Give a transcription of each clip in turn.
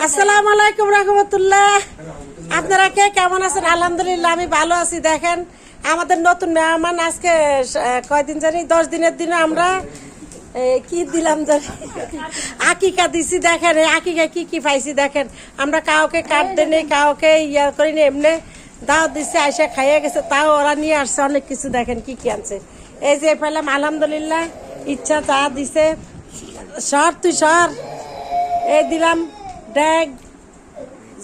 আসসালামু আলাইকুম রাহমাতুল্লাহ। আপনারা কে কেমন আছেন? আলহামদুলিল্লাহ আমি ভালো আছি। দেখেন আমাদের নতুন মেহমান আজকে কয়দিন জানি 10 দিনের দিনে আমরা কি দিলাম জানি আকিকা দিছি। দেখেন এই আকিকা কি কি পাইছি দেখেন। আমরা কাউকে কাটতে নেই, কাউকে ইয়া করি না, এমনি দাও দিচ্ছে আইসা খাইয়ে গেছে। তাও ওরা নিয়ে আসছে অনেক কিছু। দেখেন কি কি আনছে। এই যে পেলাম আলহামদুলিল্লাহ, ইচ্ছা চা দিছে। সর তুই সর। এই দিলাম ড্যাগ,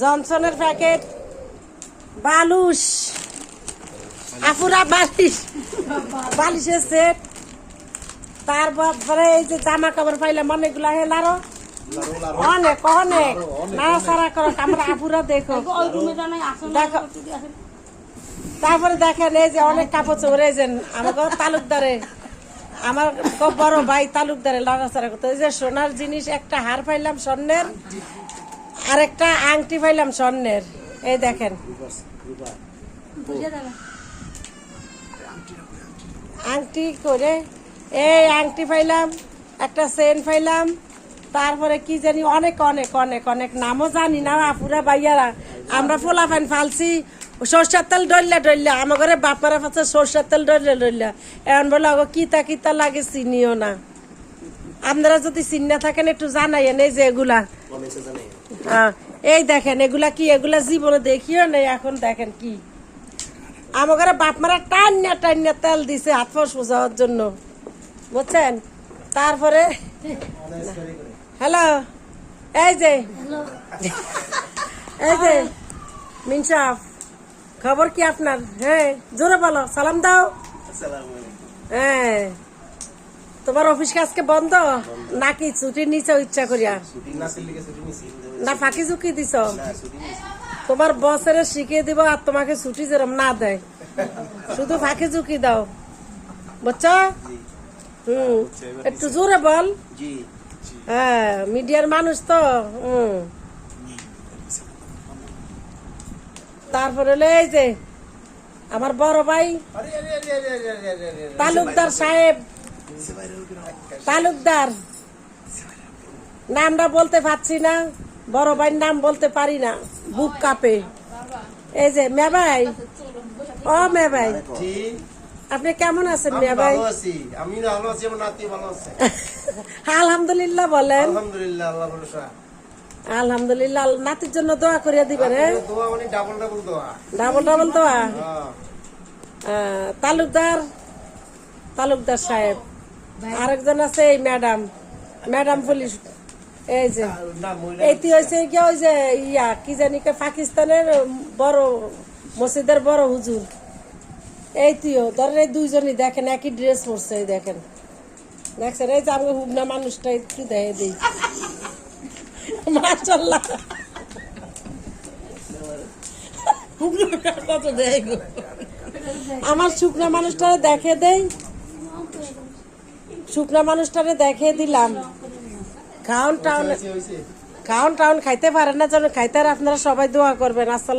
জনসনের প্যাকেট, বালুস, আফুরা বালিশ, বালিশের সেট। তারপরে এই যে জামা কাপড় পাইলাম অনেকগুলা। হেলারো অনেক অনেক নাড়াচাড়া করো আমরা আফুরা দেখো দেখো। তারপরে দেখেন এই যে অনেক কাপড় চোপড়। এই যে আমাকে তালুকদারে, আমার খুব বড় ভাই তালুকদারে লাগাচাড়া করতে। এই যে সোনার জিনিস একটা হার পাইলাম স্বর্ণের, আর একটা আংটি পাইলাম স্বর্ণের। এই দেখেন আংটি করে, এই আংটি পাইলাম, একটা চেন পাইলাম। তারপরে কি জানি অনেক অনেক অনেক অনেক নামও জানি না আপুরা ভাইয়ারা। আমরা ফোলা ফ্যান ফালছি সরষের তেল ডললে ডললে, আমার ঘরে বাপারা পাচ্ছে সরষের তেল ডললে ডললে। এখন বলে কিতা কিতা লাগে চিনিও না। আপনারা যদি চিন্না থাকেন একটু জানাইয়েন। এই যে এগুলা, এই দেখেন এগুলা কি, এগুলা জীবনে দেখিও নেই। এখন দেখেন কি আমার ঘরে বাপ মারা টান্না টান্না তেল দিছে হাত ফস বোঝার জন্য, বুঝছেন। তারপরে হ্যালো, এই যে এই যে মিনসাফ, খবর কি আপনার? হ্যাঁ জোরে বলো, সালাম দাও। হ্যাঁ তোমার অফিস আজকে বন্ধ নাকি ছুটি নিছ ইচ্ছা করিয়া? না ফাঁকি ঝুঁকি দিছ? তোমার বসের শিখিয়ে দিব আর তোমাকে ছুটি যেরম না দেয়, শুধু ফাঁকি ঝুঁকি দাও, বুঝছো? একটু জোরে বল। হ্যাঁ মিডিয়ার মানুষ তো। তারপরে এই যে আমার বড় ভাই তালুকদার সাহেব, তালুকদার নামটা বলতে পারছি না, বড় ভাইয়ের নাম বলতে পারি না, বুক কাঁপে। এই যে মেয়া ভাই, ও মেয়া ভাই আপনি কেমন আছেন? মেয়া ভাই আলহামদুলিল্লাহ বলেন। আলহামদুলিল্লাহ। নাতির জন্য দোয়া করিয়া দিবেন। ডাবল ডাবল দোয়া। তালুকদার, তালুকদার সাহেব। আরেকজন আছে এই ম্যাডাম, ম্যাডাম পুলিশ। এই যে এইটি হয়েছে কি, ওই যে ইয়া কি জানি পাকিস্তানের বড় মসজিদের বড় হুজুর। এইটিও ধরেন এই দুইজনই দেখেন একই ড্রেস পরছে। এই দেখেন, দেখছেন? এই যে আমি হুবনা মানুষটা একটু দেখে দিই। মাশাআল্লাহ আমার শুকনা মানুষটারে দেখে দেই, শুকনা মানুষটারে দেখে দিলাম। খাওন টাউন, খাওন টাউন খাইতে পারেন না যেন খাইতে। আর আপনারা সবাই দোয়া করবেন। আসসালাম।